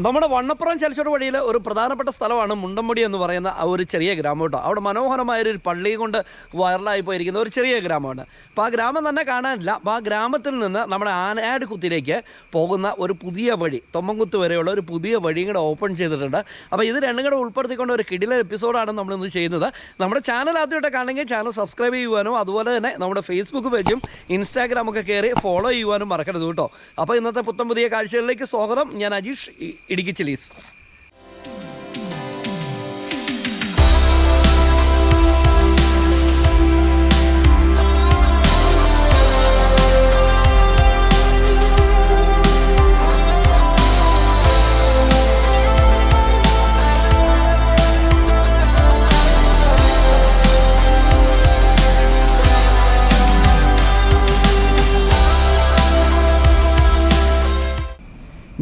നമ്മുടെ വണ്ണപ്പുറം ചലച്ചോട് വഴിയിൽ ഒരു പ്രധാനപ്പെട്ട സ്ഥലമാണ് മുണ്ടമ്പടി എന്ന് പറയുന്ന ഒരു ചെറിയ ഗ്രാമം കേട്ടോ. അവിടെ മനോഹരമായൊരു പള്ളി കൊണ്ട് വൈറലായി പോയിരിക്കുന്ന ഒരു ചെറിയ ഗ്രാമമാണ്. അപ്പോൾ ആ ഗ്രാമം തന്നെ കാണാനില്ല. അപ്പോൾ ആ ഗ്രാമത്തിൽ നിന്ന് നമ്മുടെ ആനാട് കുത്തിലേക്ക് പോകുന്ന ഒരു പുതിയ വഴി, തൊമ്മൻകുത്ത് വരെയുള്ള ഒരു പുതിയ വഴിയും കൂടെ ഓപ്പൺ ചെയ്തിട്ടുണ്ട്. അപ്പോൾ ഇത് രണ്ടും കൂടെ ഉൾപ്പെടുത്തിക്കൊണ്ട് ഒരു കിടിലൻ എപ്പിസോഡാണ് നമ്മളിന്ന് ചെയ്യുന്നത്. നമ്മുടെ ചാനൽ ആദ്യമായിട്ട് കാണണമെങ്കിൽ ചാനൽ സബ്സ്ക്രൈബ് ചെയ്യുവാനും അതുപോലെ തന്നെ നമ്മുടെ ഫേസ്ബുക്ക് പേജും ഇൻസ്റ്റാഗ്രാമൊക്കെ കയറി ഫോളോ ചെയ്യുവാനും മറക്കരുത് കേട്ടോ. അപ്പോൾ ഇന്നത്തെ പുത്തൻ പുതിയ കാഴ്ചകളിലേക്ക് സ്വാഗതം. ഞാൻ അജീഷ്, ഇടുക്കി ചില്ലീസ്.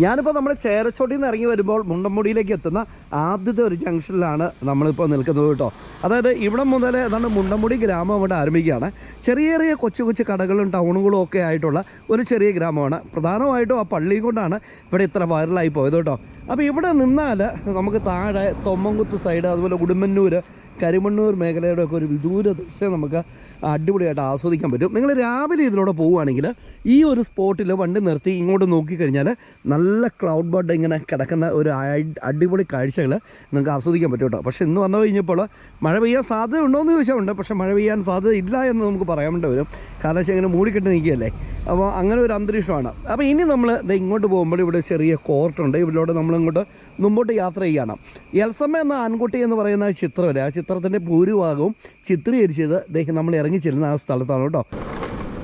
ഞാനിപ്പോൾ നമ്മുടെ ചേരച്ചോട്ടിൽ നിന്ന് ഇറങ്ങി വരുമ്പോൾ മുണ്ടമ്പുടിയിലേക്ക് എത്തുന്ന ആദ്യത്തെ ഒരു ജംഗ്ഷനിലാണ് നമ്മളിപ്പോൾ നിൽക്കുന്നത് കേട്ടോ. അതായത് ഇവിടെ മുതൽ ഏതാണ്ട് മുണ്ടമ്പുടി ഗ്രാമം ഇവിടെ ആരംഭിക്കുകയാണ്. ചെറിയ ചെറിയ കൊച്ചു കൊച്ചു കടകളും ടൗണുകളും ഒക്കെ ആയിട്ടുള്ള ഒരു ചെറിയ ഗ്രാമമാണ്. പ്രധാനമായിട്ടും ആ പള്ളിയും കൊണ്ടാണ് ഇവിടെ ഇത്ര വൈറലായി പോയത് കേട്ടോ. അപ്പോൾ ഇവിടെ നിന്നാൽ നമുക്ക് താഴെ തൊമ്മൻകുത്ത് സൈഡ്, അതുപോലെ ഉടുമ്പന്നൂർ, കരിമണ്ണൂർ മേഖലയുടെ ഒക്കെ ഒരു വിദൂര ദൃശ്യം നമുക്ക് അടിപൊളിയായിട്ട് ആസ്വദിക്കാൻ പറ്റും. നിങ്ങൾ രാവിലെ ഇതിലൂടെ പോവുകയാണെങ്കിൽ ഈ ഒരു സ്പോട്ടിൽ വണ്ടി നിർത്തി ഇങ്ങോട്ട് നോക്കിക്കഴിഞ്ഞാൽ നല്ല ക്ലൗഡ് ബർഡ് ഇങ്ങനെ കിടക്കുന്ന ഒരു അടിപൊളി കാഴ്ചകൾ നിങ്ങൾക്ക് ആസ്വദിക്കാൻ പറ്റും കേട്ടോ. പക്ഷേ ഇന്ന് വന്നു കഴിഞ്ഞപ്പോൾ മഴ പെയ്യാൻ സാധ്യത ഉണ്ടോ എന്ന് ചോദിച്ചാൽ പക്ഷേ മഴ പെയ്യാൻ സാധ്യത ഇല്ല എന്ന് നമുക്ക് പറയാൻ വരും. കാരണം വെച്ചാൽ ഇങ്ങനെ മൂടിക്കെട്ടി നിൽക്കുകയല്ലേ. അപ്പോൾ അങ്ങനെ ഒരു അന്തരീക്ഷമാണ്. അപ്പോൾ ഇനി നമ്മൾ ഇങ്ങോട്ട് പോകുമ്പോൾ ഇവിടെ ചെറിയ കോർട്ടുണ്ട്. ഇതിലൂടെ നമ്മളിങ്ങോട്ട് മുമ്പോട്ട് യാത്ര ചെയ്യണം. എൽസമ്മ എന്ന ആൺകുട്ടി എന്ന് പറയുന്ന ചിത്രമല്ലേ, ആ ചിത്രത്തിൻ്റെ ഭൂരിഭാഗവും ചിത്രീകരിച്ചത് നമ്മൾ ഇറങ്ങി ചെല്ലുന്ന ആ സ്ഥലത്താണ് കേട്ടോ.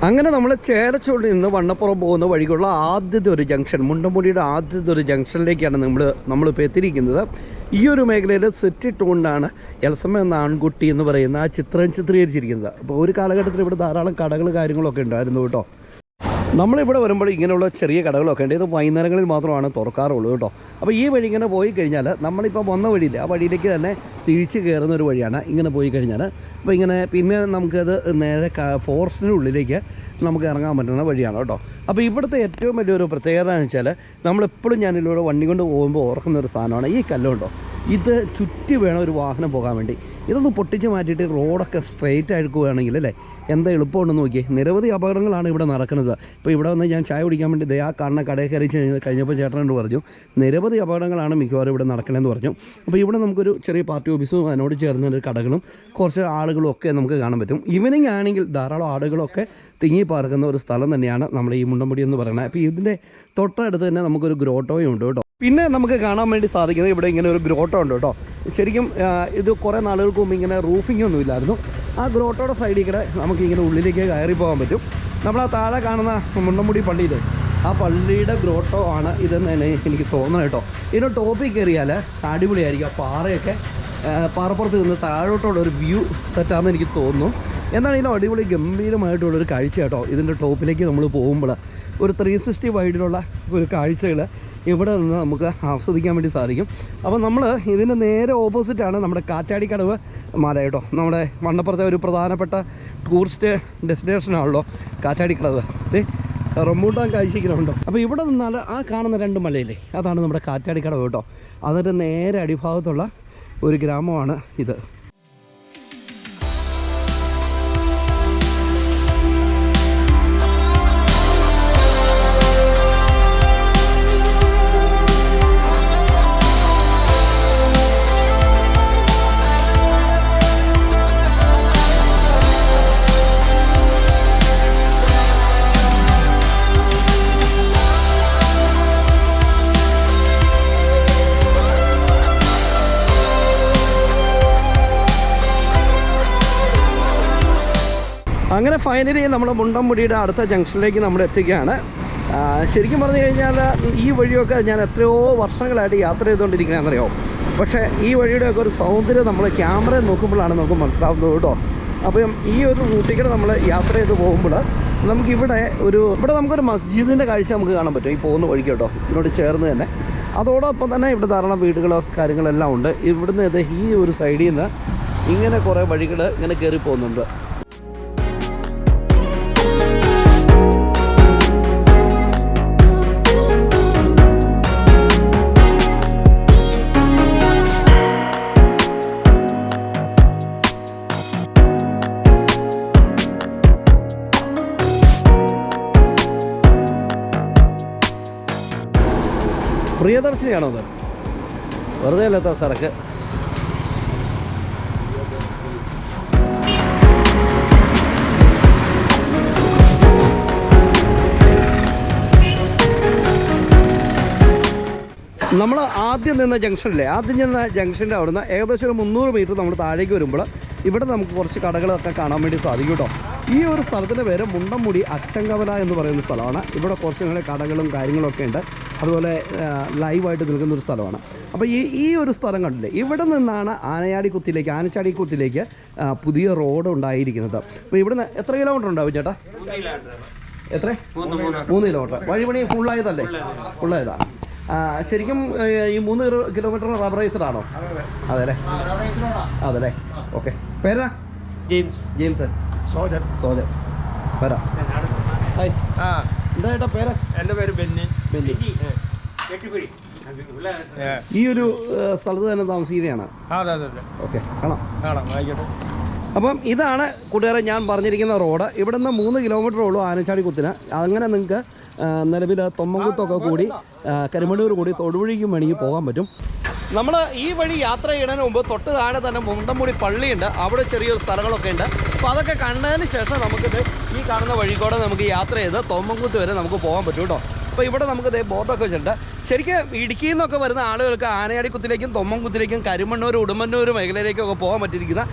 അങ്ങനെ നമ്മൾ ചേരച്ചോടിൽ നിന്ന് വണ്ണപ്പുറം പോകുന്ന വഴിക്കുള്ള ആദ്യത്തെ ഒരു ജംഗ്ഷൻ, മുണ്ടമ്പുടിയുടെ ആദ്യത്തെ ഒരു ജംഗ്ഷനിലേക്കാണ് നമ്മളിപ്പോൾ എത്തിയിരിക്കുന്നത്. ഈ ഒരു മേഖലയിൽ സെറ്റ് ഇട്ടുകൊണ്ടാണ് എൽസമ്മ എന്ന ആൺകുട്ടി എന്ന് പറയുന്ന ആ ചിത്രം ചിത്രീകരിച്ചിരിക്കുന്നത്. അപ്പോൾ ഒരു കാലഘട്ടത്തിൽ ഇവിടെ ധാരാളം കടകൾ കാര്യങ്ങളൊക്കെ ഉണ്ടായിരുന്നു കേട്ടോ. നമ്മളിവിടെ വരുമ്പോൾ ഇങ്ങനെയുള്ള ചെറിയ കടകളൊക്കെ ഉണ്ട്. ഇത് വൈകുന്നേരങ്ങളിൽ മാത്രമാണ് തുറക്കാറുള്ളൂ കേട്ടോ. അപ്പോൾ ഈ വഴി ഇങ്ങനെ പോയി കഴിഞ്ഞാൽ നമ്മളിപ്പോൾ വന്ന വഴിയില്ല, ആ വഴിയിലേക്ക് തന്നെ തിരിച്ച് കയറുന്ന ഒരു വഴിയാണ്. ഇങ്ങനെ പോയി കഴിഞ്ഞാൽ അപ്പോൾ ഇങ്ങനെ പിന്നെ നമുക്കത് നേരെ ഫോറസ്റ്റിനുള്ളിലേക്ക് നമുക്ക് ഇറങ്ങാൻ പറ്റുന്ന വഴിയാണ് കേട്ടോ. അപ്പോൾ ഇവിടുത്തെ ഏറ്റവും വലിയൊരു പ്രത്യേകത എന്ന് വെച്ചാൽ നമ്മളെപ്പോഴും ഞാനിതിലൂടെ വണ്ടി കൊണ്ട് പോകുമ്പോൾ ഓർക്കുന്ന ഒരു സാധനമാണ് ഈ കല്ലുണ്ടോ. ഇത് ചുറ്റി വേണം ഒരു വാഹനം പോകാൻ വേണ്ടി. ഇതൊന്ന് പൊട്ടിച്ച് മാറ്റിയിട്ട് റോഡൊക്കെ സ്ട്രെയിറ്റ് ആയിരിക്കുകയാണെങ്കിൽ അല്ലേ എന്താ എളുപ്പമുണ്ടെന്ന് നോക്കി. നിരവധി അപകടങ്ങളാണ് ഇവിടെ നടക്കുന്നത്. ഇപ്പോൾ ഇവിടെ വന്ന് ഞാൻ ചായ കുടിക്കാൻ വേണ്ടി ആ കാണുന്ന കടയിൽ കയറി കഴിഞ്ഞപ്പോൾ ചേട്ടനോട് പറഞ്ഞു നിരവധി അപകടങ്ങളാണ് മിക്കവാറും ഇവിടെ നടക്കണമെന്ന് പറഞ്ഞു. അപ്പോൾ ഇവിടെ നമുക്കൊരു ചെറിയ പാർട്ടി ഓഫീസും അതിനോട് ചേർന്ന ഒരു കടകളും കുറച്ച് ആളുകളും ഒക്കെ നമുക്ക് കാണാൻ പറ്റും. ഈവനിങ് ആണെങ്കിൽ ധാരാളം ആളുകളൊക്കെ തിങ്ങി പാർക്കുന്ന ഒരു സ്ഥലം തന്നെയാണ് നമ്മുടെ ഈ മുണ്ടമ്പടി എന്ന് പറയുന്നത്. അപ്പോൾ ഇതിൻ്റെ തൊട്ടടുത്ത് തന്നെ നമുക്കൊരു ഗ്രോട്ടോയും ഉണ്ട് കേട്ടോ. പിന്നെ നമുക്ക് കാണാൻ വേണ്ടി സാധിക്കുന്നത് ഇവിടെ ഇങ്ങനെ ഒരു ഗ്രോട്ടോ ഉണ്ട് കേട്ടോ. ശരിക്കും ഇത് കുറേ നാളുകൾക്ക് മുമ്പ് ഇങ്ങനെ റൂഫിംഗ് ഒന്നും ഇല്ലായിരുന്നു. ആ ഗ്രോട്ടോയുടെ സൈഡിൽ കൂടെ നമുക്കിങ്ങനെ ഉള്ളിലേക്ക് കയറി പോകാൻ പറ്റും. നമ്മൾ ആ താഴെ കാണുന്ന മുണ്ടമ്പുടി പള്ളിയിൽ ആ പള്ളിയുടെ ഗ്രോട്ടോ ആണ് ഇതെന്ന് തന്നെ എനിക്ക് തോന്നണം കേട്ടോ. ഇതിൻ്റെ ടോപ്പിൽ കയറിയാൽ അടിപൊളിയായിരിക്കും. ആ പാറയൊക്കെ പാറപ്പുറത്ത് നിന്ന് താഴോട്ടുള്ള ഒരു വ്യൂ സെറ്റാണെന്ന് എനിക്ക് തോന്നുന്നു. എന്താണ് ഇതിൻ്റെ അടിപൊളി ഗംഭീരമായിട്ടുള്ളൊരു കാഴ്ച കേട്ടോ. ഇതിൻ്റെ ടോപ്പിലേക്ക് നമ്മൾ പോകുമ്പോൾ ഒരു 360 വൈഡിലുള്ള ഒരു കാഴ്ചകൾ ഇവിടെ നിന്ന് നമുക്ക് ആസ്വദിക്കാൻ വേണ്ടി സാധിക്കും. അപ്പോൾ നമ്മൾ ഇതിൻ്റെ നേരെ ഓപ്പോസിറ്റാണ് നമ്മുടെ കാറ്റാടിക്കടവ് മല കേട്ടോ. നമ്മുടെ വണ്ണപ്പുറത്തെ ഒരു പ്രധാനപ്പെട്ട ടൂറിസ്റ്റ് ഡെസ്റ്റിനേഷനാണല്ലോ കാറ്റാടിക്കടവ്. റംബൂട്ടാൻ കാഴ്ചയ്ക്കുന്നുണ്ടോ. അപ്പോൾ ഇവിടെ നിന്നാൽ ആ കാണുന്ന 2 മലയില്ലേ അതാണ് നമ്മുടെ കാറ്റാടിക്കടവ് കേട്ടോ. അതിൻ്റെ നേരെ അടിഭാഗത്തുള്ള ഒരു ഗ്രാമമാണ് ഇത്. അങ്ങനെ ഫൈനലി നമ്മൾ മുണ്ടമ്പുടിയുടെ അടുത്ത ജംഗ്ഷനിലേക്ക് നമ്മൾ എത്തുകയാണ്. ശരിക്കും പറഞ്ഞു കഴിഞ്ഞാൽ ഈ വഴിയൊക്കെ ഞാൻ എത്രയോ വർഷങ്ങളായിട്ട് യാത്ര ചെയ്തുകൊണ്ടിരിക്കുന്നതെന്നറിയോ. പക്ഷേ ഈ വഴിയുടെയൊക്കെ ഒരു സൗന്ദര്യം നമ്മൾ ക്യാമറയിൽ നോക്കുമ്പോഴാണ് നമുക്ക് മനസ്സിലാവുന്നത് കേട്ടോ. അപ്പം ഈ ഒരു റൂട്ടിൽ നമ്മൾ യാത്ര ചെയ്ത് പോകുമ്പോൾ നമുക്കിവിടെ നമുക്കൊരു മസ്ജിദിൻ്റെ കാഴ്ച നമുക്ക് കാണാൻ പറ്റും ഈ പോകുന്ന വഴിക്ക് കേട്ടോ. ഇതിനോട് ചേർന്ന് തന്നെ അതോടൊപ്പം തന്നെ ഇവിടെ ധാരാളം വീടുകളോ കാര്യങ്ങളെല്ലാം ഉണ്ട്. ഇവിടുന്ന് ഈ ഒരു സൈഡിൽ നിന്ന് ഇങ്ങനെ കുറേ വഴികൾ ഇങ്ങനെ കയറി പോകുന്നുണ്ട്. പ്രിയദർശിനിയാണോ അത്? വെറുതെ അല്ലാത്ത തിരക്ക്. നമ്മൾ ആദ്യം നിന്ന ജംഗ്ഷൻ്റെ അവിടുന്ന് ഏകദേശം ഒരു 300 മീറ്റർ നമ്മൾ താഴേക്ക് വരുമ്പോൾ ഇവിടെ നമുക്ക് കുറച്ച് കടകളൊക്കെ കാണാൻ വേണ്ടി സാധിക്കും കേട്ടോ. ഈ ഒരു സ്ഥലത്തിൻ്റെ പേര് മുണ്ടംമുടി അച്ചങ്കവല എന്ന് പറയുന്ന സ്ഥലമാണ്. ഇവിടെ കുറച്ച് കടകളും കാര്യങ്ങളൊക്കെ ഉണ്ട്. അതുപോലെ ലൈവായിട്ട് നിൽക്കുന്ന ഒരു സ്ഥലമാണ്. അപ്പോൾ ഈ ഒരു സ്ഥലം കണ്ടില്ലേ, ഇവിടെ നിന്നാണ് ആനച്ചാടിക്കുത്തിലേക്ക് പുതിയ റോഡ് ഉണ്ടായിരിക്കുന്നത്. അപ്പോൾ ഇവിടുന്ന് എത്ര കിലോമീറ്റർ ഉണ്ടാവും ചേട്ടാ? എത്ര? 3 കിലോമീറ്റർ. വഴിപണി ഫുള്ളായതല്ലേ? ഫുള്ളായതാണ്. ശരിക്കും ഈ 3 കിലോമീറ്റർ റബ്ബറൈസ്ഡാണോ? അതെ അല്ലേ. ഓക്കെ. പേരാ? ജെയിംസ്. സോജൻ. പേരാ? ഹായ്. എന്താ ചേട്ടാ പേര്? എൻ്റെ പേര് ബെന്നി. ഈ ഒരു സ്ഥലത്ത് തന്നെ താമസിക്കുകയാണ്? ഓക്കെ, കാണാം. അപ്പം ഇതാണ് കൂട്ടുകാരെ ഞാൻ പറഞ്ഞിരിക്കുന്ന റോഡ്. ഇവിടുന്ന് 3 കിലോമീറ്റർ ഉള്ളൂ ആനച്ചാടിക്കുത്തിന്. അങ്ങനെ നിങ്ങൾക്ക് നിലവിൽ തൊമ്മൻകുത്തൊക്കെ കൂടി കരിമണ്ണൂർ കൂടി തൊടുപുഴയ്ക്കും വേണമെങ്കിൽ പോകാൻ പറ്റും. നമ്മൾ ഈ വഴി യാത്ര ചെയ്യുന്നതിന് മുമ്പ് തൊട്ട് താഴെ തന്നെ മുണ്ടംമുടി പള്ളിയുണ്ട്. അവിടെ ചെറിയൊരു സ്ഥലങ്ങളൊക്കെ ഉണ്ട്. അപ്പോൾ അതൊക്കെ കണ്ടതിന് ശേഷം നമുക്കിത് ഈ കാണുന്ന വഴിക്കൂടെ നമുക്ക് യാത്ര ചെയ്ത് തൊമ്മൻകുത്ത് വരെ നമുക്ക് പോകാൻ പറ്റും കേട്ടോ. അപ്പോൾ ഇവിടെ നമുക്ക് ബോർഡൊക്കെ വെച്ചിട്ടുണ്ട്. ശരിക്കും ഇടുക്കിയിൽ നിന്നൊക്കെ വരുന്ന ആളുകൾക്ക് ആനയാടിക്കുത്തിലേക്കും തൊമ്മൻകുത്തിലേക്കും കരിമണ്ണൂർ ഉടുമ്പന്നൂർ മേഖലയിലേക്കൊക്കെ പോകാൻ പറ്റിയിരിക്കുന്ന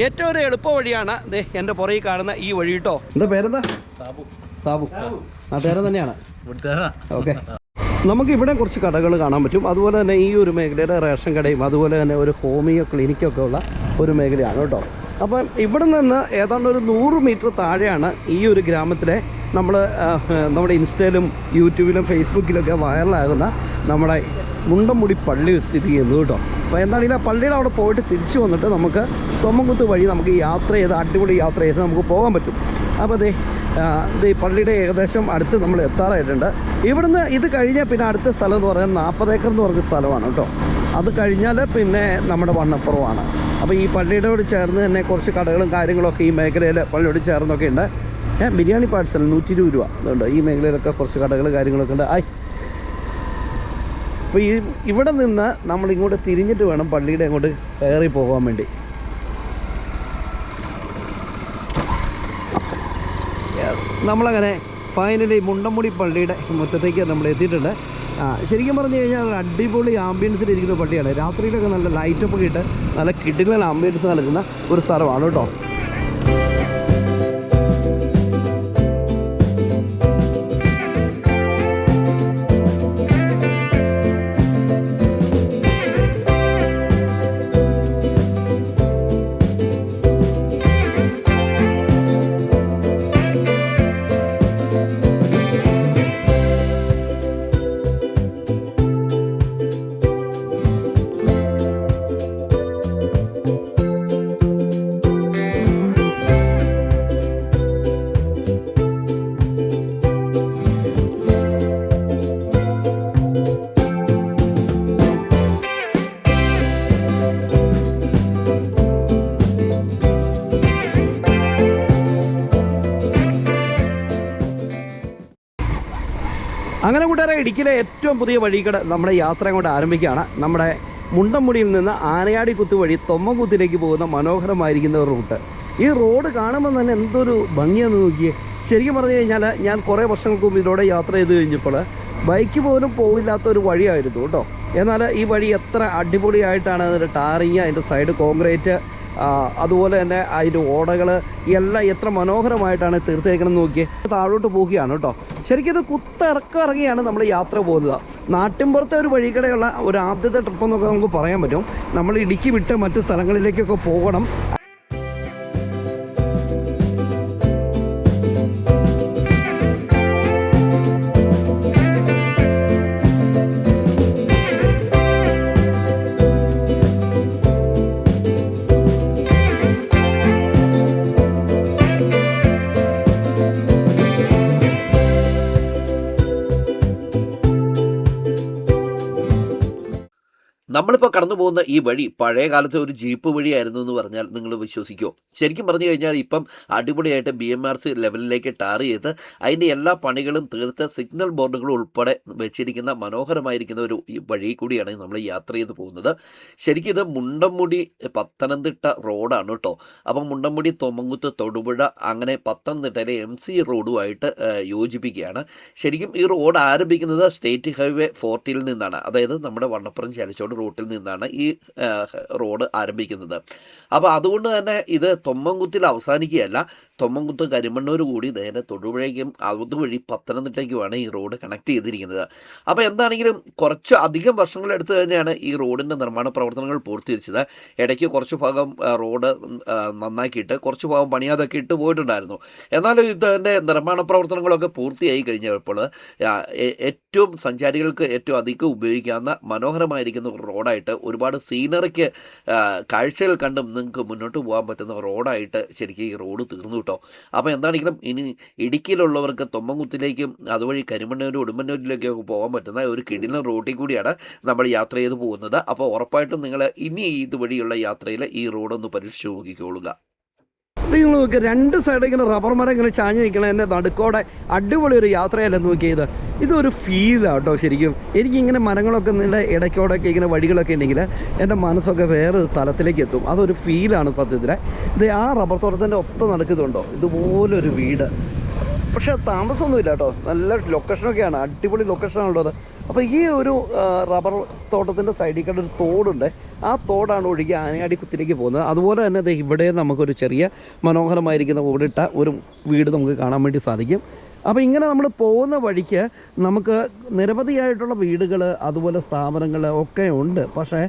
ഏറ്റവും ഒരു എളുപ്പ വഴിയാണ് എൻ്റെ പുറകിൽ കാണുന്ന ഈ വഴി കേട്ടോ. എന്താ പേരെന്താ? സാബു. ആ പേര് തന്നെയാണ്. ഓക്കെ. നമുക്ക് ഇവിടെ കുറച്ച് കടകൾ കാണാൻ പറ്റും. അതുപോലെ തന്നെ ഈ ഒരു മേഖലയുടെ റേഷൻ കടയും അതുപോലെ തന്നെ ഒരു ഹോമിയോ ക്ലിനിക്കൊക്കെ ഉള്ള ഒരു മേഖലയാണ് കേട്ടോ. അപ്പം ഇവിടെ നിന്ന് ഏതാണ്ട് ഒരു 100 മീറ്റർ താഴെയാണ് ഈ ഒരു ഗ്രാമത്തിലെ നമ്മുടെ ഇൻസ്റ്റയിലും യൂട്യൂബിലും ഫേസ്ബുക്കിലൊക്കെ വൈറലാകുന്ന നമ്മുടെ മുണ്ടംമുടി പള്ളി സ്ഥിതി ചെയ്യുന്നത് കേട്ടോ. അപ്പോൾ എന്താണെങ്കിലും ആ പള്ളിയുടെ അവിടെ പോയിട്ട് തിരിച്ചു വന്നിട്ട് നമുക്ക് തൊമ്മൻകുത്ത് വഴി നമുക്ക് അടിപൊളി യാത്ര ചെയ്ത് നമുക്ക് പോകാൻ പറ്റും. അപ്പോൾ ഈ പള്ളിയുടെ ഏകദേശം അടുത്ത് നമ്മൾ എത്താറായിട്ടുണ്ട്. ഇവിടുന്ന് ഇത് കഴിഞ്ഞാൽ പിന്നെ അടുത്ത സ്ഥലം എന്ന് പറയുന്നത് 40 ഏക്കർ എന്ന് പറഞ്ഞ സ്ഥലമാണ് കേട്ടോ. അത് കഴിഞ്ഞാൽ പിന്നെ നമ്മുടെ വണ്ണപ്പുറമാണ്. അപ്പോൾ ഈ പള്ളിയോട് ചേർന്ന് തന്നെ കുറച്ച് കടകളും കാര്യങ്ങളൊക്കെ ഈ മേഖലയിൽ പള്ളിയോട് ചേർന്നൊക്കെ ഉണ്ട്. ബിരിയാണി പാഴ്സൽ 120 രൂപ അതുകൊണ്ട് ഈ മേഖലയിലൊക്കെ കുറച്ച് കടകൾ കാര്യങ്ങളൊക്കെ ഉണ്ട്. അപ്പോൾ ഇവിടെ നിന്ന് നമ്മളിങ്ങോട്ട് തിരിഞ്ഞിട്ട് വേണം പള്ളിയുടെ അങ്ങോട്ട് കയറി പോകാൻ വേണ്ടി. നമ്മളങ്ങനെ ഫൈനലി മുണ്ടംമുടി പള്ളിയുടെ മുറ്റത്തേക്ക് നമ്മൾ എത്തിയിട്ടുണ്ട്. ശരിക്കും പറഞ്ഞു കഴിഞ്ഞാൽ അടിപൊളി ആംബിയൻസിലിരിക്കുന്ന പള്ളിയാണ്. രാത്രിയിലൊക്കെ നല്ല ലൈറ്റൊക്കെ ഇട്ട് നല്ല കിടിലൻ ആംബിയൻസ് നൽകുന്ന ഒരു സ്ഥലമാണ് കേട്ടോ. അങ്ങനെ കൂട്ടുകാരെ ഇടുക്കിയിലെ ഏറ്റവും പുതിയ വഴിക്കട നമ്മുടെ യാത്ര കൊണ്ട് ആരംഭിക്കുകയാണ്. നമ്മുടെ മുണ്ടംമുടിയിൽ നിന്ന് ആനയാടിക്കുത്ത് വഴി തൊമ്മൻകുത്തിലേക്ക് പോകുന്ന മനോഹരമായിരിക്കുന്ന ഒരു റൂട്ട്. ഈ റോഡ് കാണുമ്പോൾ തന്നെ എന്തൊരു ഭംഗിയാണെന്ന് നോക്കിയേ. ശരിക്കും പറഞ്ഞു കഴിഞ്ഞാൽ ഞാൻ കുറേ വർഷങ്ങൾക്ക് മുമ്പ് ഇതിലൂടെ യാത്ര ചെയ്ത് കഴിഞ്ഞപ്പോൾ ബൈക്ക് പോലും പോകില്ലാത്തൊരു വഴിയായിരുന്നു കേട്ടോ. എന്നാൽ ഈ വഴി എത്ര അടിപൊളിയായിട്ടാണ് അതിൻ്റെ ടാറിങ്, അതിൻ്റെ സൈഡ് കോൺക്രീറ്റ്, അതുപോലെ തന്നെ അതിൻ്റെ ഓടകൾ എല്ലാം എത്ര മനോഹരമായിട്ടാണ് തീർത്തേക്കണമെന്ന് നോക്കിയേ. താഴോട്ട് പോവുകയാണ് കേട്ടോ. ശരിക്കും ഇത് ഇറങ്ങിയാണ് നമ്മൾ യാത്ര പോകുന്നത്. നാട്ടിൻപുറത്തെ ഒരു വഴിക്കടെയുള്ള ഒരു ആദ്യത്തെ ട്രിപ്പ് എന്നൊക്കെ നമുക്ക് പറയാൻ പറ്റും. നമ്മൾ ഇടുക്കി വിട്ട് മറ്റ് സ്ഥലങ്ങളിലേക്കൊക്കെ പോകണം. നമ്മളിപ്പോൾ കടന്നു പോകുന്ന ഈ വഴി പഴയ കാലത്തെ ഒരു ജീപ്പ് വഴിയായിരുന്നു എന്ന് പറഞ്ഞാൽ നിങ്ങൾ വിശ്വസിക്കുമോ? ശരിക്കും പറഞ്ഞു കഴിഞ്ഞാൽ ഇപ്പം അടിപൊളിയായിട്ട് BMRC ലെവലിലേക്ക് ടാർ ചെയ്ത് അതിൻ്റെ എല്ലാ പണികളും തീർത്ത് സിഗ്നൽ ബോർഡുകൾ ഉൾപ്പെടെ വെച്ചിരിക്കുന്ന മനോഹരമായിരിക്കുന്ന ഒരു ഈ വഴി കൂടിയാണ് നമ്മൾ യാത്ര ചെയ്ത് പോകുന്നത്. ശരിക്കും ഇത് മുണ്ടംമുടി പത്തനംതിട്ട റോഡാണ് കേട്ടോ. അപ്പം മുണ്ടംമുടി തൊമ്മങ്കുത്ത് തൊടുപുഴ അങ്ങനെ പത്തനംതിട്ടയിലെ MC റോഡുമായിട്ട് യോജിപ്പിക്കുകയാണ്. ശരിക്കും ഈ റോഡ് ആരംഭിക്കുന്നത് സ്റ്റേറ്റ് ഹൈവേ 40 നിന്നാണ്. അതായത് നമ്മുടെ വണ്ണപ്പുറം ചാലിച്ചോട് റൂട്ടിൽ നിന്നാണ് ഈ റോഡ് ആരംഭിക്കുന്നത്. അപ്പോൾ അതുകൊണ്ട് തന്നെ ഇത് തൊമ്മൻകുത്തിൽ അവസാനിക്കുകയല്ല, തൊമ്മൻകുത്ത് കരിമണ്ണൂർ കൂടി നേരെ തൊടുപുഴയ്ക്കും അതുവഴി പത്തനംതിട്ടയ്ക്കുമാണ് ഈ റോഡ് കണക്ട് ചെയ്തിരിക്കുന്നത്. അപ്പോൾ എന്താണെങ്കിലും കുറച്ച് അധികം വർഷങ്ങളെടുത്ത് തന്നെയാണ് ഈ റോഡിൻ്റെ നിർമ്മാണ പ്രവർത്തനങ്ങൾ പൂർത്തീകരിച്ചത്. ഇടയ്ക്ക് കുറച്ച് ഭാഗം റോഡ് നന്നാക്കിയിട്ട് കുറച്ച് ഭാഗം പണിയാതൊക്കെ ഇട്ട് പോയിട്ടുണ്ടായിരുന്നു. എന്നാലും ഇതിൻ്റെ നിർമ്മാണ പ്രവർത്തനങ്ങളൊക്കെ പൂർത്തിയായി കഴിഞ്ഞപ്പോൾ ഏറ്റവും സഞ്ചാരികൾക്ക് ഏറ്റവും അധികം ഉപയോഗിക്കാവുന്ന മനോഹരമായിരിക്കുന്ന റോഡായിട്ട് ഒരുപാട് സീനറിക്ക് കാഴ്ചകൾ കണ്ടും നിങ്ങൾക്ക് മുന്നോട്ട് പോകാൻ പറ്റുന്ന റോഡായിട്ട് ശരിക്കും ഈ റോഡ് തീർന്നു കേട്ടോ. അപ്പോൾ എന്താണെങ്കിലും ഇനി ഇടുക്കിയിലുള്ളവർക്ക് തൊമ്മൻകുത്തിലേക്കും അതുവഴി കരിമണ്ണൂർ ഉടുമ്പന്നൂരിലേക്കൊക്കെ പോകാൻ പറ്റുന്ന ഒരു കിടിലൻ റോഡിൽ കൂടിയാണ് നമ്മൾ യാത്ര ചെയ്ത് പോകുന്നത്. അപ്പോൾ ഉറപ്പായിട്ടും നിങ്ങൾ ഇനി ഇതുവഴിയുള്ള യാത്രയിൽ ഈ റോഡൊന്ന് പരീക്ഷിച്ച് നോക്കിക്കോളുക. നിങ്ങൾ നോക്കുക, രണ്ട് സൈഡ് ഇങ്ങനെ റബ്ബർ മരം ഇങ്ങനെ ചാഞ്ഞ് നിൽക്കണം. എൻ്റെ നടുക്കോടെ അടിപൊളി ഒരു യാത്രയല്ല നോക്കിയത്. ഇതൊരു ഫീലാണ് കേട്ടോ. ശരിക്കും എനിക്കിങ്ങനെ മരങ്ങളൊക്കെ നിങ്ങളുടെ ഇടയ്ക്കോടൊക്കെ ഇങ്ങനെ വഴികളൊക്കെ ഉണ്ടെങ്കിൽ എൻ്റെ മനസ്സൊക്കെ വേറൊരു തലത്തിലേക്ക് എത്തും. അതൊരു ഫീലാണ് സത്യത്തിൽ. ഇത് ആ റബ്ബർ തോട്ടത്തിൻ്റെ ഒത്ത നടക്കുന്നുണ്ടോ ഇതുപോലൊരു വീട്. പക്ഷേ താമസമൊന്നുമില്ല കേട്ടോ, നല്ല ലൊക്കേഷനൊക്കെയാണ്, അടിപൊളി ലൊക്കേഷനാണുള്ളത്. അപ്പോൾ ഈ ഒരു റബ്ബർ തോട്ടത്തിൻ്റെ സൈഡിൽ കൂടെ ഒരു തോടുണ്ട്. ആ തോടാണ് ഒഴുകി ആനയാടിക്കുത്തിലേക്ക് പോകുന്നത്. അതുപോലെ തന്നെ ഇവിടെ നമുക്കൊരു ചെറിയ മനോഹരമായിരിക്കുന്ന ഓടിട്ട ഒരു വീട് നമുക്ക് കാണാൻ വേണ്ടി സാധിക്കും. അപ്പോൾ ഇങ്ങനെ നമ്മൾ പോകുന്ന വഴിക്ക് നമുക്ക് നിരവധിയായിട്ടുള്ള വീടുകൾ അതുപോലെ സ്ഥാപനങ്ങൾ ഒക്കെ ഉണ്ട്. പക്ഷേ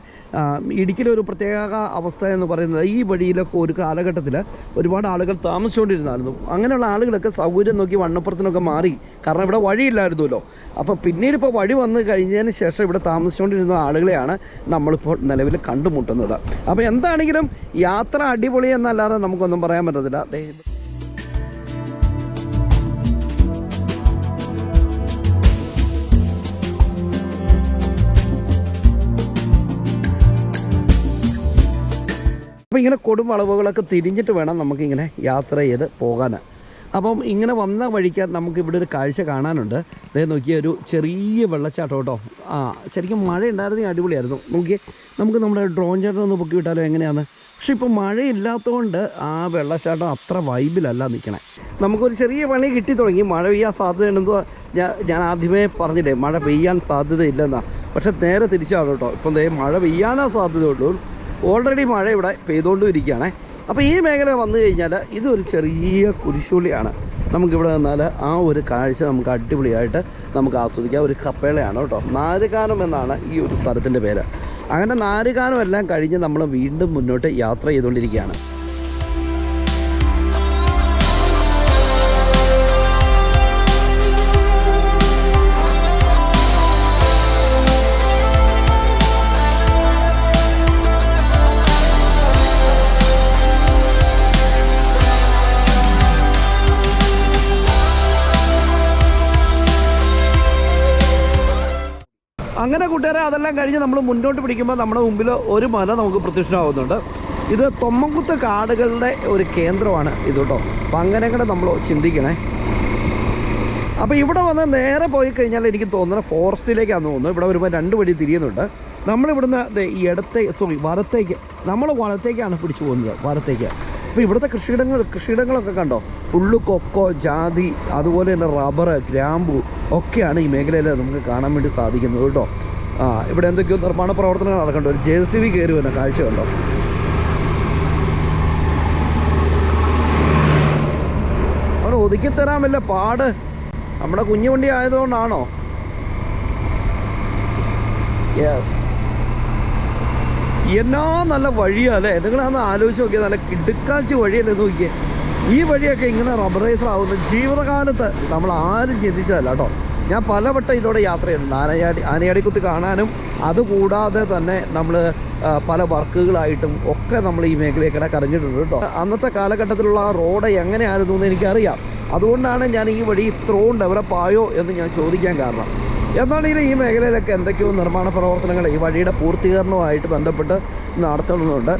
ഇടുക്കിയിലൊരു പ്രത്യേക അവസ്ഥ എന്ന് പറയുന്നത് ഈ വഴിയിലൊക്കെ ഒരു കാലഘട്ടത്തിൽ ഒരുപാട് ആളുകൾ താമസിച്ചുകൊണ്ടിരുന്നായിരുന്നു. അങ്ങനെയുള്ള ആളുകളൊക്കെ സൗകര്യം നോക്കി വണ്ണപ്പുറത്തിനൊക്കെ മാറി. കാരണം ഇവിടെ വഴിയില്ലായിരുന്നല്ലോ. അപ്പോൾ പിന്നീട് ഇപ്പോൾ വഴി വന്നു കഴിഞ്ഞതിന് ശേഷം ഇവിടെ താമസിച്ചുകൊണ്ടിരുന്ന ആളുകളെയാണ് നമ്മളിപ്പോൾ നിലവിൽ കണ്ടുമുട്ടുന്നത്. അപ്പോൾ എന്താണെങ്കിലും യാത്ര അടിപൊളി എന്നല്ലാതെ നമുക്കൊന്നും പറയാൻ പറ്റത്തില്ല. അപ്പോൾ ഇങ്ങനെ കൊടും വളവുകളൊക്കെ തിരിഞ്ഞിട്ട് വേണം നമുക്കിങ്ങനെ യാത്ര ചെയ്ത് പോകാൻ. അപ്പം ഇങ്ങനെ വന്ന വഴിക്ക് നമുക്കിവിടെ ഒരു കാഴ്ച കാണാനുണ്ട്. അതായത് നോക്കിയ ഒരു ചെറിയ വെള്ളച്ചാട്ടം കേട്ടോ. ശരിക്കും മഴ ഉണ്ടായിരുന്നെങ്കിൽ അടിപൊളിയായിരുന്നു. നോക്കിയേ, നമുക്ക് നമ്മുടെ ഡ്രോൺ ചേട്ടൻ ഒന്ന് പൊക്കി വിട്ടാലോ എങ്ങനെയാണ്. പക്ഷെ ഇപ്പോൾ മഴയില്ലാത്തതുകൊണ്ട് ആ വെള്ളച്ചാട്ടം അത്ര വൈബിലല്ല നിൽക്കണേ. നമുക്കൊരു ചെറിയ പണി കിട്ടി തുടങ്ങി. മഴ പെയ്യാൻ സാധ്യതയുണ്ടെന്ന് ഞാൻ ആദ്യമേ പറഞ്ഞില്ലേ, മഴ പെയ്യാൻ സാധ്യതയില്ലെന്നാണ്. പക്ഷെ നേരെ തിരിച്ചാണ് കേട്ടോ. ഇപ്പം മഴ പെയ്യാനാ സാധ്യതയുള്ളൂ. ഓൾറെഡി മഴ ഇവിടെ പെയ്തുകൊണ്ടും ഇരിക്കുകയാണേ. അപ്പോൾ ഈ മേഖല വന്നു കഴിഞ്ഞാൽ ഇതൊരു ചെറിയ കുരിശുള്ളിയാണ്. നമുക്കിവിടെ നിന്നാൽ ആ ഒരു കാഴ്ച നമുക്ക് അടിപൊളിയായിട്ട് നമുക്ക് ആസ്വദിക്കാം. ഒരു കപ്പേളയാണ് കേട്ടോ. നാരുകാനം എന്നാണ് ഈ ഒരു സ്ഥലത്തിൻ്റെ പേര്. അങ്ങനെ നാരുകാനം എല്ലാം കഴിഞ്ഞ് നമ്മൾ വീണ്ടും മുന്നോട്ട് യാത്ര ചെയ്തുകൊണ്ടിരിക്കുകയാണ്. അങ്ങനെ കൂട്ടുകാരെ, അതെല്ലാം കഴിഞ്ഞ് നമ്മൾ മുന്നോട്ട് പിടിക്കുമ്പോൾ നമ്മുടെ മുമ്പിൽ ഒരു മല നമുക്ക് പ്രത്യക്ഷമാകുന്നുണ്ട്. ഇത് തൊമ്മൻകുത്ത് കാടുകളുടെ ഒരു കേന്ദ്രമാണ് ഇത് കേട്ടോ. അപ്പം അങ്ങനെ കൂടെ നമ്മൾ ചിന്തിക്കണേ. അപ്പോൾ ഇവിടെ വന്ന് നേരെ പോയി കഴിഞ്ഞാൽ എനിക്ക് തോന്നുന്നത് ഫോറസ്റ്റിലേക്കാണെന്ന് തോന്നുന്നു. ഇവിടെ വരുമ്പോൾ രണ്ട് വഴി തിരിയുന്നുണ്ട്. നമ്മളിവിടുന്ന് ഈ വലത്തേക്ക് നമ്മൾ വലത്തേക്കാണ് പിടിച്ചു പോകുന്നത്, വലത്തേക്ക്. അപ്പോൾ ഇവിടുത്തെ കൃഷിയിടങ്ങളൊക്കെ കണ്ടോ, ഫുള്ള് കൊക്കോ, ജാതി, അതുപോലെ തന്നെ റബ്ബർ, ഗ്രാമ്പു ഒക്കെയാണ് ഈ മേഖലയിൽ നമുക്ക് കാണാൻ വേണ്ടി സാധിക്കുന്നത് കേട്ടോ. ഇവിടെ എന്തൊക്കെയോ നിർമ്മാണ പ്രവർത്തനങ്ങൾ നടക്കണ്ടോ. ഒരു JCB കയറി വരുന്ന കാഴ്ച കണ്ടോ. അവന് ഒതുക്കിത്തരാൻ വല്ല പാട് നമ്മുടെ കുഞ്ഞു വണ്ടി ആയതുകൊണ്ടാണോ? യെസ്, എന്നാ നല്ല വഴിയല്ലേ. നിങ്ങളന്ന് ആലോചിച്ച് നോക്കിയാൽ നല്ല കിടുക്കാഴ്ച വഴിയല്ലേ നോക്കിയേ. ഈ വഴിയൊക്കെ ഇങ്ങനെ റബ്ബറൈസ് ആവുന്ന ജീവിതകാലത്ത് നമ്മൾ ആരും ചിന്തിച്ചതല്ല കേട്ടോ. ഞാൻ പലവട്ടം ഇതിലൂടെ യാത്ര ചെയ്തിട്ടുണ്ട്. ആനയാടിക്കുത്ത് കാണാനും അതുകൂടാതെ തന്നെ നമ്മൾ പല വർക്കുകളായിട്ടും ഒക്കെ നമ്മൾ ഈ മേഖലയൊക്കെ കറിഞ്ഞിട്ടുണ്ട് കേട്ടോ. അന്നത്തെ കാലഘട്ടത്തിലുള്ള ആ റോഡ് എങ്ങനെയായിരുന്നു എന്ന് എനിക്കറിയാം. അതുകൊണ്ടാണ് ഞാൻ ഈ വഴി ഇത്രയും ഡെവലപ്പ് ആയോ എന്ന് ഞാൻ ചോദിക്കാൻ കാരണം. എന്നാണെങ്കിലും ഈ മേഖലയിലൊക്കെ എന്തൊക്കെയോ നിർമ്മാണ പ്രവർത്തനങ്ങൾ ഈ വഴിയുടെ പൂർത്തീകരണവുമായിട്ട് ബന്ധപ്പെട്ട് നടത്തുന്നുണ്ട്.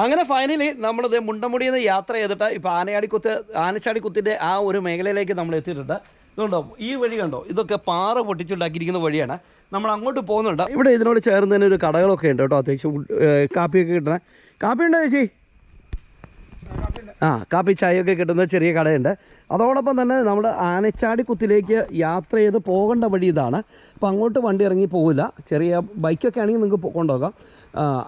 അങ്ങനെ ഫൈനലി നമ്മളിത് മുണ്ടമുടിയിൽ നിന്ന് യാത്ര ചെയ്തിട്ട് ഇപ്പോൾ ആനച്ചാടിക്കുത്തിൻ്റെ ആ ഒരു മേഖലയിലേക്ക് നമ്മൾ എത്തിയിട്ടുണ്ട്. ഇതുണ്ടോ ഈ വഴി കണ്ടോ, ഇതൊക്കെ പാറ പൊട്ടിച്ചുണ്ടാക്കിയിരിക്കുന്ന വഴിയാണ്. നമ്മൾ അങ്ങോട്ട് പോകുന്നുണ്ട്. ഇവിടെ ഇതിനോട് ചേർന്ന് തന്നെ ഒരു കടകളൊക്കെ ഉണ്ട് കേട്ടോ, അത്യാവശ്യം കാപ്പിയൊക്കെ കിട്ടണേ. കാപ്പി ഉണ്ടോ ചേച്ചി? കാപ്പി ചായയൊക്കെ കിട്ടുന്ന ചെറിയ കടയുണ്ട്. അതോടൊപ്പം തന്നെ നമ്മൾ ആനച്ചാടിക്കുത്തിലേക്ക് യാത്ര ചെയ്ത് പോകേണ്ട വഴി ഇതാണ്. അപ്പോൾ അങ്ങോട്ട് വണ്ടി ഇറങ്ങി പോകില്ല. ചെറിയ ബൈക്കൊക്കെ ആണെങ്കിൽ നിങ്ങൾക്ക് കൊണ്ടുപോകാം,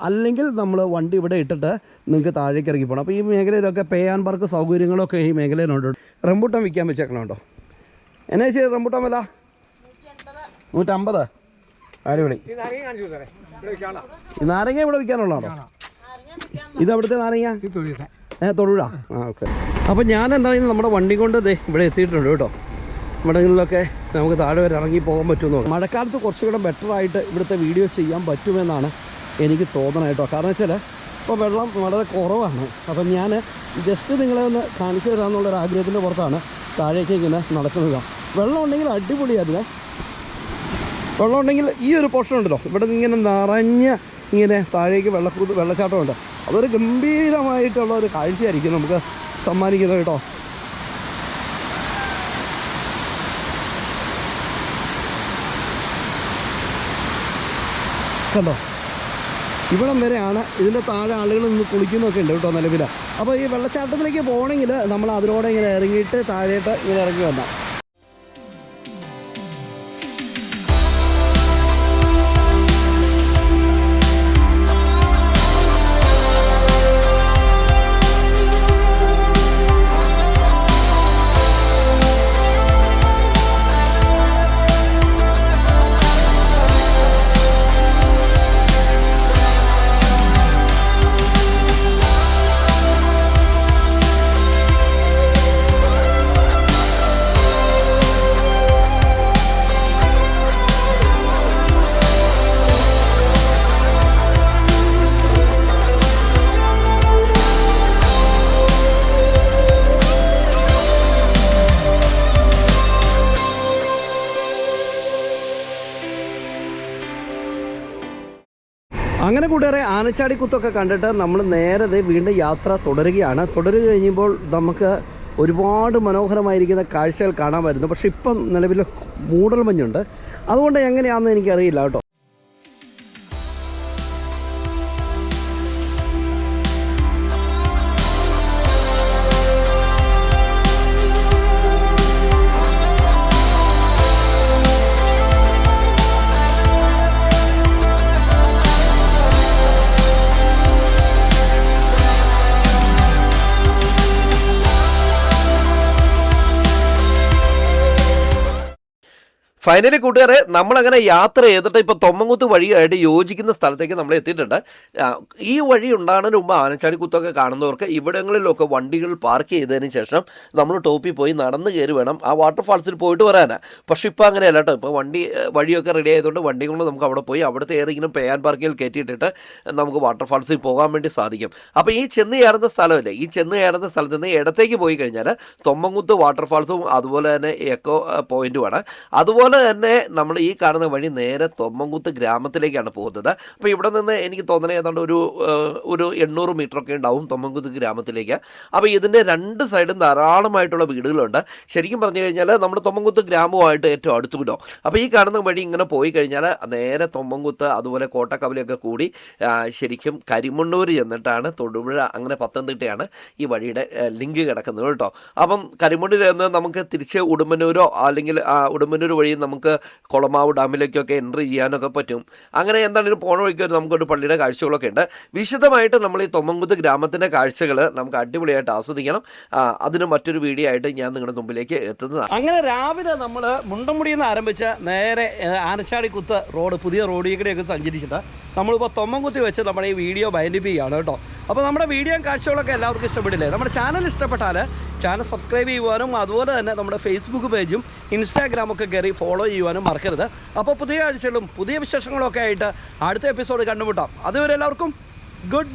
അല്ലെങ്കിൽ നമ്മൾ വണ്ടി ഇവിടെ ഇട്ടിട്ട് നിങ്ങൾക്ക് താഴേക്ക് ഇറങ്ങി പോകണം. അപ്പോൾ ഈ മേഖലയിലൊക്കെ പേ ആൻഡ് പാർക്ക് സൗകര്യങ്ങളൊക്കെ ഈ മേഖലയിലുണ്ട്. റംബൂട്ടാൻ വിൽക്കാൻ വെച്ചേക്കണുണ്ടോ? എന്നാ ശരി റംബൂട്ടാൻ വില? 150. അടിപൊളി. ഈ നാരങ്ങ ഇവിടെ വിൽക്കാനുള്ളതാണോ? ഇത് അവിടുത്തെ നാരങ്ങ തൊഴുഴ. ഓക്കെ. അപ്പോൾ ഞാൻ എന്തായാലും നമ്മുടെ വണ്ടി കൊണ്ട് ഇവിടെ എത്തിയിട്ടുണ്ട് കേട്ടോ. ഇവിടങ്ങളിലൊക്കെ നമുക്ക് താഴെ വരെ ഇറങ്ങി പോകാൻ പറ്റുമെന്ന് നോക്കാം. മഴക്കാലത്ത് കുറച്ചുകൂടെ ബെറ്ററായിട്ട് ഇവിടുത്തെ വീഡിയോ ചെയ്യാൻ പറ്റുമെന്നാണ് എനിക്ക് തോന്നണം കേട്ടോ. കാരണം വെച്ചാൽ ഇപ്പോൾ വെള്ളം വളരെ കുറവാണ്. അപ്പം ഞാൻ ജസ്റ്റ് നിങ്ങളെ ഒന്ന് കാണിച്ചു തരാമെന്നുള്ളൊരു ആഗ്രഹത്തിൻ്റെ പുറത്താണ് താഴേക്ക് ഇങ്ങനെ നടക്കുന്നത്. വെള്ളം ഉണ്ടെങ്കിൽ അടിപൊളിയായിരുന്നു. വെള്ളം ഉണ്ടെങ്കിൽ ഈ ഒരു പോർഷൻ ഉണ്ടല്ലോ, ഇവിടെ ഇങ്ങനെ നിറഞ്ഞ് ഇങ്ങനെ താഴേക്ക് വെള്ളച്ചാട്ടമുണ്ട്. അതൊരു ഗംഭീരമായിട്ടുള്ള ഒരു കാഴ്ചയായിരിക്കും നമുക്ക് സമ്മാനിക്കുന്നത് കേട്ടോ. കണ്ടോ, ഇവിടം വരെയാണ്. ഇതിൻ്റെ താഴെ ആളുകൾ നിന്ന് കുളിക്കുന്നൊക്കെ ഉണ്ട് കേട്ടോ നിലവിൽ. അപ്പോൾ ഈ വെള്ളച്ചാട്ടത്തിലേക്ക് പോകണമെങ്കിൽ നമ്മൾ അതിലൂടെ ഇങ്ങനെ ഇറങ്ങിയിട്ട് താഴേട്ട് ഇങ്ങനെ ഇറങ്ങി വന്നാൽ. അങ്ങനെ കൂട്ടുകാരെ, ആനച്ചാടിക്കുത്തൊക്കെ കണ്ടിട്ട് നമ്മൾ നേരെ വീണ്ടും യാത്ര തുടരുകയാണ്. കഴിയുമ്പോൾ നമുക്ക് ഒരുപാട് മനോഹരമായിരിക്കുന്ന കാഴ്ചകൾ കാണാൻ വരുന്നു. പക്ഷേ ഇപ്പം നിലവിൽ മൂടൽ മഞ്ഞുണ്ട്. അതുകൊണ്ട് എങ്ങനെയാണെന്ന് എനിക്കറിയില്ല കേട്ടോ. ഫൈനലി കൂട്ടുകാരെ, നമ്മളങ്ങനെ യാത്ര ചെയ്തിട്ട് ഇപ്പോൾ തൊമ്മൻകുത്ത് വഴിയായിട്ട് യോജിക്കുന്ന സ്ഥലത്തേക്ക് നമ്മൾ എത്തിയിട്ടുണ്ട്. ഈ വഴി ഉണ്ടാകുന്നതിന് മുമ്പ് ആനച്ചാടിക്കുത്തൊക്കെ കാണുന്നവർക്ക് ഇവിടങ്ങളിലൊക്കെ വണ്ടികൾ പാർക്ക് ചെയ്തതിന് ശേഷം നമ്മൾ ടോപ്പിൽ പോയി നടന്ന് കയറി വേണം ആ വാട്ടർഫാൾസിൽ പോയിട്ട് വരാനാണ്. പക്ഷേ ഇപ്പോൾ അങ്ങനെയല്ല കേട്ടോ. ഇപ്പോൾ വഴിയൊക്കെ റെഡി ആയതുകൊണ്ട് വണ്ടി കൊണ്ട് നമുക്ക് അവിടെ പോയി അവിടുത്തെ ഏതെങ്കിലും പേ ആൻഡ് പാർക്കിൽ കയറ്റിയിട്ടിട്ട് നമുക്ക് വാട്ടർഫാൾസിൽ പോകാൻ വേണ്ടി സാധിക്കും. അപ്പോൾ ഈ ചെന്ന് കയറുന്ന സ്ഥലമല്ലേ, ഈ ചെന്ന് കയറുന്ന സ്ഥലത്ത് നിന്ന് ഇടത്തേക്ക് പോയി കഴിഞ്ഞാൽ തൊമ്മൻകുത്ത് വാട്ടർഫാൾസും അതുപോലെ തന്നെ എക്കോ പോയിൻറ്റുമാണ്. അതുപോലെ തന്നെ നമ്മൾ ഈ കാണുന്ന വഴി നേരെ തൊമ്മൻകുത്ത് ഗ്രാമത്തിലേക്കാണ് പോകുന്നത്. അപ്പോൾ ഇവിടെ നിന്ന് എനിക്ക് തോന്നുന്നത് ഏതാണ്ട് ഒരു 800 മീറ്ററൊക്കെ ഉണ്ടാവും തൊമ്മൻകുത്ത് ഗ്രാമത്തിലേക്ക്. അപ്പോൾ ഇതിൻ്റെ രണ്ട് സൈഡും ധാരാളമായിട്ടുള്ള വീടുകളുണ്ട്. ശരിക്കും പറഞ്ഞു കഴിഞ്ഞാൽ നമ്മൾ തൊമ്മൻകുത്ത് ഗ്രാമവുമായിട്ട് ഏറ്റവും അടുത്ത് വിടും. അപ്പോൾ ഈ കാണുന്ന വഴി ഇങ്ങനെ പോയി കഴിഞ്ഞാൽ നേരെ തൊമ്മൻകുത്ത് അതുപോലെ കോട്ടക്കവലയൊക്കെ കൂടി ശരിക്കും കരിമണ്ണൂർ ചെന്നിട്ടാണ് തൊടുപുഴ, അങ്ങനെ പത്തനംതിട്ടയാണ് ഈ വഴിയുടെ ലിങ്ക് കിടക്കുന്നത് കേട്ടോ. അപ്പം കരിമണ്ണൂർ നിന്ന് നമുക്ക് തിരിച്ച് ഉടുമ്പന്നൂരോ അല്ലെങ്കിൽ ഉടുമ്പന്നൂർ വഴി നമുക്ക് കുളമാവ് ഡാമിലേക്കൊക്കെ എൻട്രി ചെയ്യാനൊക്കെ പറ്റും. അങ്ങനെ എന്താണെങ്കിലും പോണ വഴിക്ക് നമുക്കൊരു പള്ളിയുടെ കാഴ്ചകളൊക്കെ ഉണ്ട്. വിശദമായിട്ട് നമ്മൾ ഈ തൊമ്മൻകുത്ത് ഗ്രാമത്തിൻ്റെ കാഴ്ചകൾ നമുക്ക് അടിപൊളിയായിട്ട് ആസ്വദിക്കണം. അതിന് മറ്റൊരു വീഡിയോ ആയിട്ട് ഞാൻ നിങ്ങളുടെ മുമ്പിലേക്ക് എത്തുന്നതാണ്. അങ്ങനെ രാവിലെ നമ്മൾ മുണ്ടമുടിയിൽ നിന്ന് ആരംഭിച്ച് നേരെ ആനച്ചാടിക്കുത്ത് റോഡ്, പുതിയ റോഡിലേക്കൊക്കെ സഞ്ചരിച്ചിട്ട് നമ്മളിപ്പോൾ തൊമ്മൻകുത്തി വെച്ച് നമ്മുടെ ഈ വീഡിയോ ബൈൻഡപ്പ് ചെയ്യുകയാണ് കേട്ടോ. അപ്പോൾ നമ്മുടെ വീഡിയോയും കാഴ്ചകളൊക്കെ എല്ലാവർക്കും ഇഷ്ടപ്പെടില്ലേ? നമ്മുടെ ചാനൽ ഇഷ്ടപ്പെട്ടാൽ ചാനൽ സബ്സ്ക്രൈബ് ചെയ്യുവാനും അതുപോലെ തന്നെ നമ്മുടെ ഫേസ്ബുക്ക് പേജും ഇൻസ്റ്റാഗ്രാമൊക്കെ കയറി ഫോളോ ചെയ്യുവാനും മറക്കരുത്. അപ്പോൾ പുതിയ കാഴ്ചകളും പുതിയ വിശേഷങ്ങളൊക്കെ ആയിട്ട് അടുത്ത എപ്പിസോഡ് കണ്ടുമുട്ടാം. അതുവരെ എല്ലാവർക്കും ഗുഡ്